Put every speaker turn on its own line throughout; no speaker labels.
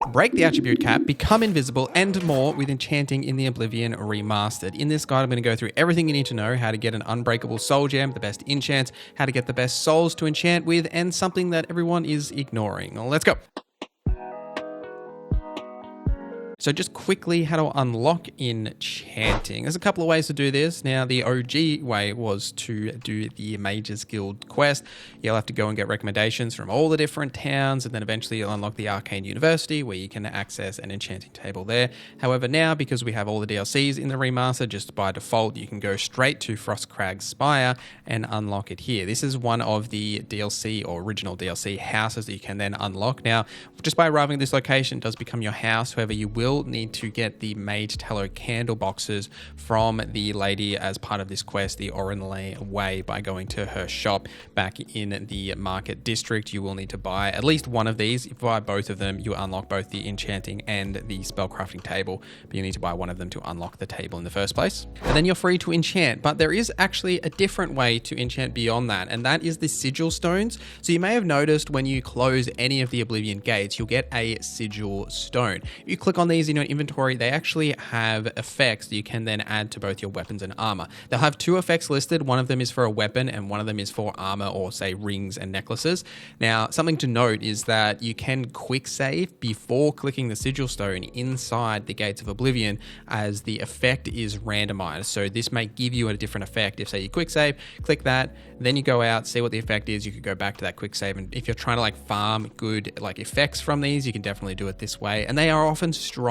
break the attribute cap, become invisible, and more with enchanting in the Oblivion Remastered. In this guide, I'm going to go through everything you need to know, how to get an unbreakable soul gem, the best enchants, how to get the best souls to enchant with, and something that everyone is ignoring. Let's go. So just quickly, how to unlock enchanting. There's a couple of ways to do this. Now, the OG way was to do the Mages Guild quest. You'll have to go and get recommendations from all the different towns, and then eventually you'll unlock the Arcane University, where you can access an enchanting table there. However, now, because we have all the DLCs in the remaster, just by default, you can go straight to Frostcrag Spire and unlock it here. This is one of the DLC or original DLC houses that you can then unlock. Now, just by arriving at this location, it does become your house. However, you will need to get the Mage Tallow candle boxes from the lady as part of this quest, the Orenlay Way, by going to her shop back in the Market District. You will need to buy at least one of these. If you buy both of them, you unlock both the enchanting and the spellcrafting table, but you need to buy one of them to unlock the table in the first place. And then you're free to enchant, but there is actually a different way to enchant beyond that, and that is the Sigil stones. So you may have noticed when you close any of the Oblivion gates, you'll get a Sigil stone. If you click on these in your inventory, they actually have effects that you can then add to both your weapons and armor. They'll have two effects listed. One of them is for a weapon and one of them is for armor, or say rings and necklaces. Now, something to note is that you can quick save before clicking the Sigil stone inside the Gates of Oblivion, as the effect is randomized. So this may give you a different effect. If say you quick save, click that, then you go out, see what the effect is, you could go back to that quick save. And if you're trying to farm good effects from these, you can definitely do it this way. And they are often stronger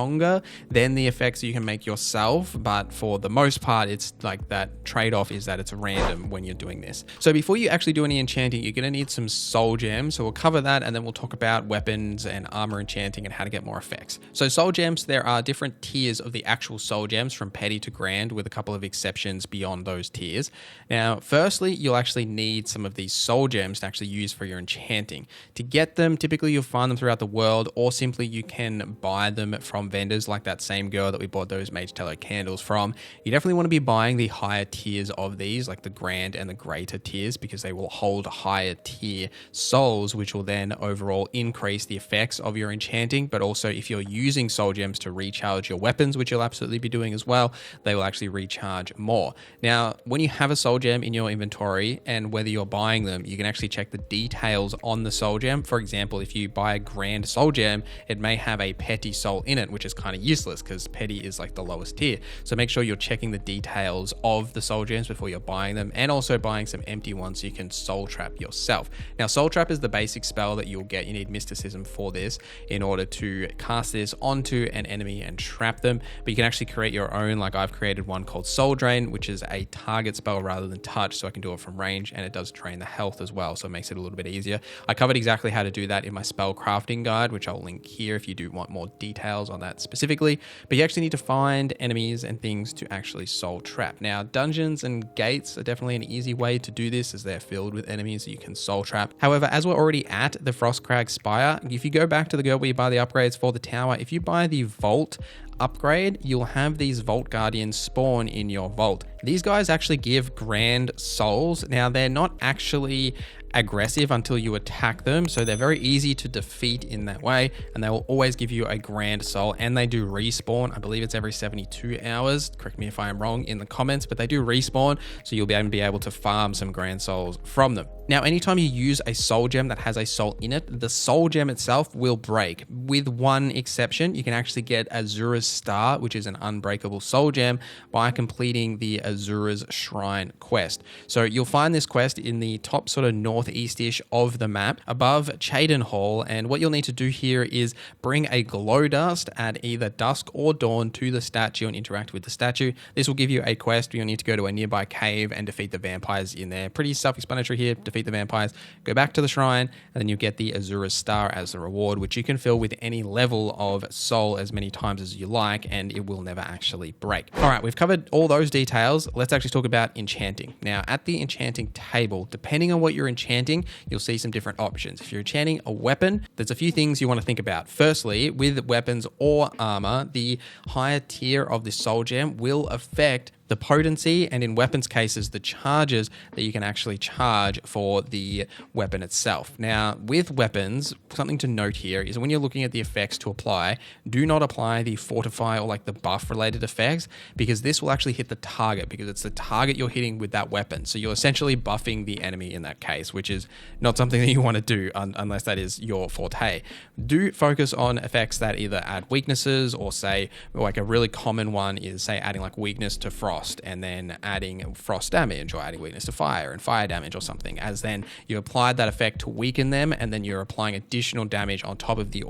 than the effects you can make yourself, but for the most part, it's that trade-off is that it's random when you're doing this. So before you actually do any enchanting, you're going to need some soul gems. So we'll cover that, and then we'll talk about weapons and armor enchanting and how to get more effects. So soul gems, there are different tiers of the actual soul gems, from petty to grand, with a couple of exceptions beyond those tiers. Now, firstly, you'll actually need some of these soul gems to actually use for your enchanting. To get them, typically you'll find them throughout the world, or simply you can buy them from vendors like that same girl that we bought those Mage Tallow candles from. You definitely want to be buying the higher tiers of these, like the grand and the greater tiers, because they will hold higher tier souls, which will then overall increase the effects of your enchanting. But also, if you're using soul gems to recharge your weapons, which you'll absolutely be doing as well, they will actually recharge more. Now, when you have a soul gem in your inventory, and whether you're buying them, you can actually check the details on the soul gem. For example, if you buy a grand soul gem, it may have a petty soul in it, which is kind of useless because petty is the lowest tier. So make sure you're checking the details of the soul gems before you're buying them, and also buying some empty ones so you can soul trap yourself. Now, soul trap is the basic spell that you'll get. You need mysticism for this in order to cast this onto an enemy and trap them, but you can actually create your own. I've created one called Soul Drain, which is a target spell rather than touch, so I can do it from range, and it does drain the health as well, so it makes it a little bit easier. I covered exactly how to do that in my spell crafting guide, which I'll link here if you do want more details on that specifically. But you actually need to find enemies and things to actually soul trap. Now, dungeons and gates are definitely an easy way to do this, as they're filled with enemies that you can soul trap. However, as we're already at the Frostcrag Spire, if you go back to the girl where you buy the upgrades for the tower, if you buy the vault upgrade, you'll have these Vault Guardians spawn in your vault. These guys actually give grand souls. Now, they're not actually aggressive until you attack them, so they're very easy to defeat in that way, and they will always give you a grand soul, and they do respawn. I believe it's every 72 hours. Correct me if I am wrong in the comments, but they do respawn, so you'll be able to farm some grand souls from them. Now, anytime you use a soul gem that has a soul in it, the soul gem itself will break, with one exception. You can actually get Azura's Star, which is an unbreakable soul gem, by completing the Azura's Shrine quest. So you'll find this quest in the top sort of northeast-ish of the map, above Chaden Hall, and what you'll need to do here is bring a glow dust at either dusk or dawn to the statue and interact with the statue. This will give you a quest where you'll need to go to a nearby cave and defeat the vampires in there. Pretty self-explanatory here. Defeat the vampires, go back to the shrine, and then you'll get the Azura's Star as the reward, which you can fill with any level of soul as many times as you like, and it will never actually break. All right, we've covered all those details. Let's actually talk about enchanting. Now, at the enchanting table, depending on what you're enchanting, you'll see some different options. If you're enchanting a weapon, there's a few things you want to think about. Firstly, with weapons or armor, the higher tier of the soul gem will affect the potency, and in weapons cases, the charges that you can actually charge for the weapon itself. Now, with weapons, something to note here is when you're looking at the effects to apply, do not apply the fortify or like the buff related effects, because this will actually hit the target, because it's the target you're hitting with that weapon. So you're essentially buffing the enemy in that case, which is not something that you want to do unless that is your forte. Do focus on effects that either add weaknesses, or say like a really common one is say adding like weakness to frost and then adding frost damage, or adding weakness to fire and fire damage or something, as then you applied that effect to weaken them, and then you're applying additional damage on top of the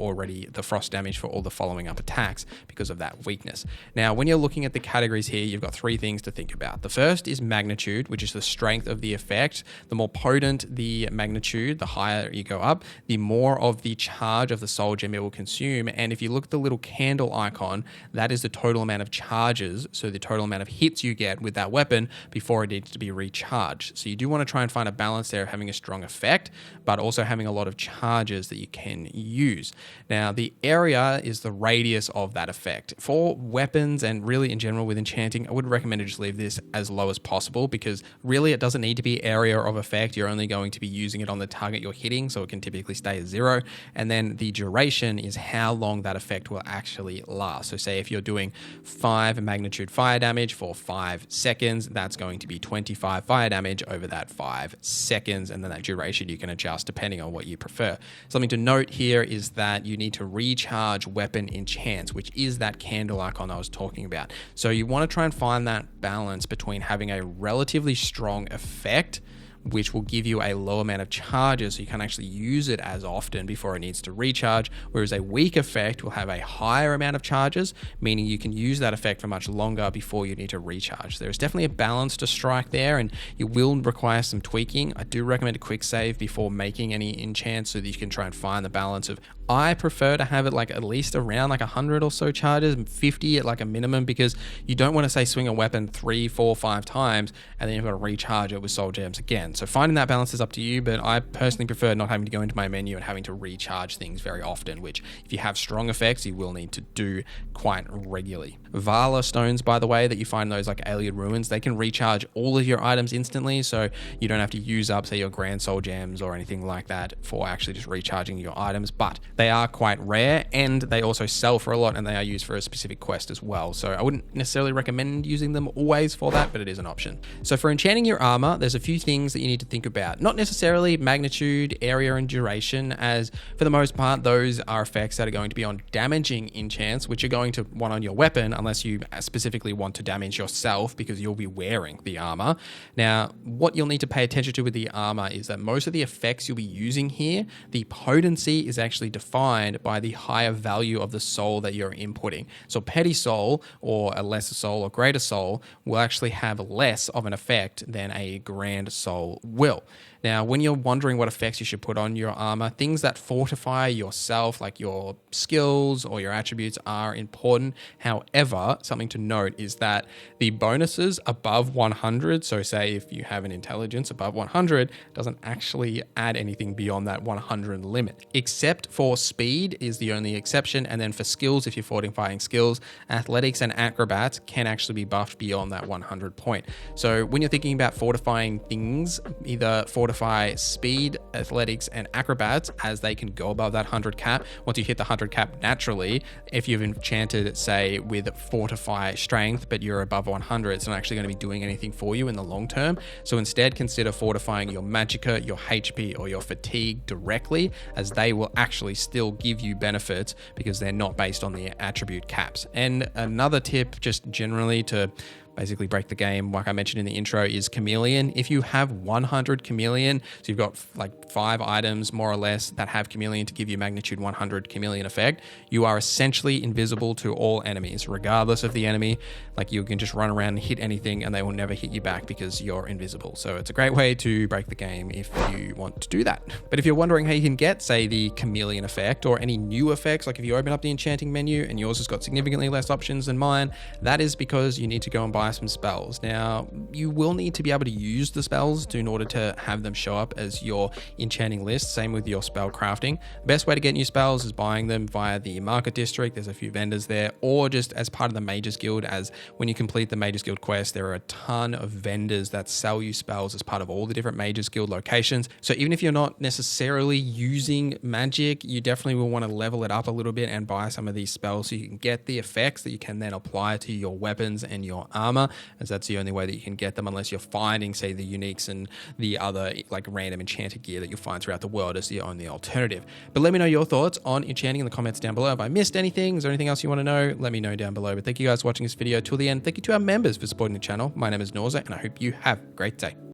frost damage for all the following up attacks because of that weakness. Now, when you're looking at the categories here, you've got three things to think about. The first is magnitude, which is the strength of the effect. The more potent the magnitude, the higher you go up, the more of the charge of the soul gem it will consume. And if you look at the little candle icon, that is the total amount of charges, so the total amount of hits you get with that weapon before it needs to be recharged. So you do want to try and find a balance there of having a strong effect, but also having a lot of charges that you can use. Now, the area is the radius of that effect. For weapons and really in general with enchanting, I would recommend to just leave this as low as possible, because really it doesn't need to be area of effect. You're only going to be using it on the target you're hitting, so it can typically stay at 0. And then the duration is how long that effect will actually last. So say if you're doing 5 magnitude fire damage for 5 seconds, that's going to be 25 fire damage over that 5 seconds, and then that duration you can adjust depending on what you prefer. Something to note here is that you need to recharge weapon enchants, which is that candle icon I was talking about. So you want to try and find that balance between having a relatively strong effect, which will give you a low amount of charges, so you can actually use it as often before it needs to recharge, whereas a weak effect will have a higher amount of charges, meaning you can use that effect for much longer before you need to recharge. There's definitely a balance to strike there, and you will require some tweaking. I do recommend a quick save before making any enchants so that you can try and find the balance of, I prefer to have it like at least around like 100 or so charges, 50 at like a minimum, because you don't want to say swing a weapon 3, 4, 5 times and then you've got to recharge it with soul gems again. So finding that balance is up to you, but I personally prefer not having to go into my menu and having to recharge things very often, which if you have strong effects, you will need to do quite regularly. Vala stones, by the way, that you find in those like alien ruins, they can recharge all of your items instantly, so you don't have to use up, say, your grand soul gems or anything like that for actually just recharging your items, but they are quite rare, and they also sell for a lot, and they are used for a specific quest as well. So I wouldn't necessarily recommend using them always for that, but it is an option. So for enchanting your armor, there's a few things that you need to think about. Not necessarily magnitude, area, and duration, as for the most part, those are effects that are going to be on damaging enchants, which are going to want on your weapon, unless you specifically want to damage yourself because you'll be wearing the armor. Now, what you'll need to pay attention to with the armor is that most of the effects you'll be using here, the potency is actually defined by the higher value of the soul that you're inputting. So petty soul, or a lesser soul or greater soul, will actually have less of an effect than a grand soul will. Now, when you're wondering what effects you should put on your armor, things that fortify yourself, like your skills or your attributes, are important. However, something to note is that the bonuses above 100, so say if you have an intelligence above 100, doesn't actually add anything beyond that 100 limit, except for speed is the only exception. And then for skills, if you're fortifying skills, athletics and acrobats can actually be buffed beyond that 100 point. So when you're thinking about fortifying things, either fortify speed, athletics, and acrobats, as they can go above that 100 cap. Once you hit the 100 cap naturally, if you've enchanted, say, with fortify strength, but you're above 100, it's not actually going to be doing anything for you in the long term. So instead, consider fortifying your magicka, your HP, or your fatigue directly, as they will actually still give you benefits because they're not based on the attribute caps. And another tip, just generally to basically break the game, like I mentioned in the intro, is chameleon. If you have 100 chameleon, so you've got like 5 items more or less that have chameleon to give you magnitude 100 chameleon effect, you are essentially invisible to all enemies, regardless of the enemy. Like you can just run around and hit anything and they will never hit you back because you're invisible. So it's a great way to break the game if you want to do that. But if you're wondering how you can get, say, the chameleon effect or any new effects, like if you open up the enchanting menu and yours has got significantly less options than mine, that is because you need to go and buy buy some spells. Now, you will need to be able to use the spells in order to have them show up as your enchanting list. Same with your spell crafting. The best way to get new spells is buying them via the market district. There's a few vendors there, or just as part of the Mages Guild. As when you complete the Mages Guild quest, there are a ton of vendors that sell you spells as part of all the different Mages Guild locations. So even if you're not necessarily using magic, you definitely will want to level it up a little bit and buy some of these spells so you can get the effects that you can then apply to your weapons and your armor, as that's the only way that you can get them, unless you're finding, say, the uniques and the other like random enchanted gear that you'll find throughout the world as the only alternative. But let me know your thoughts on enchanting in the comments down below. If I missed anything, is there anything else you want to know, let me know down below. But thank you guys for watching this video till the end. Thank you to our members for supporting the channel. My name is Norza, and I hope you have a great day.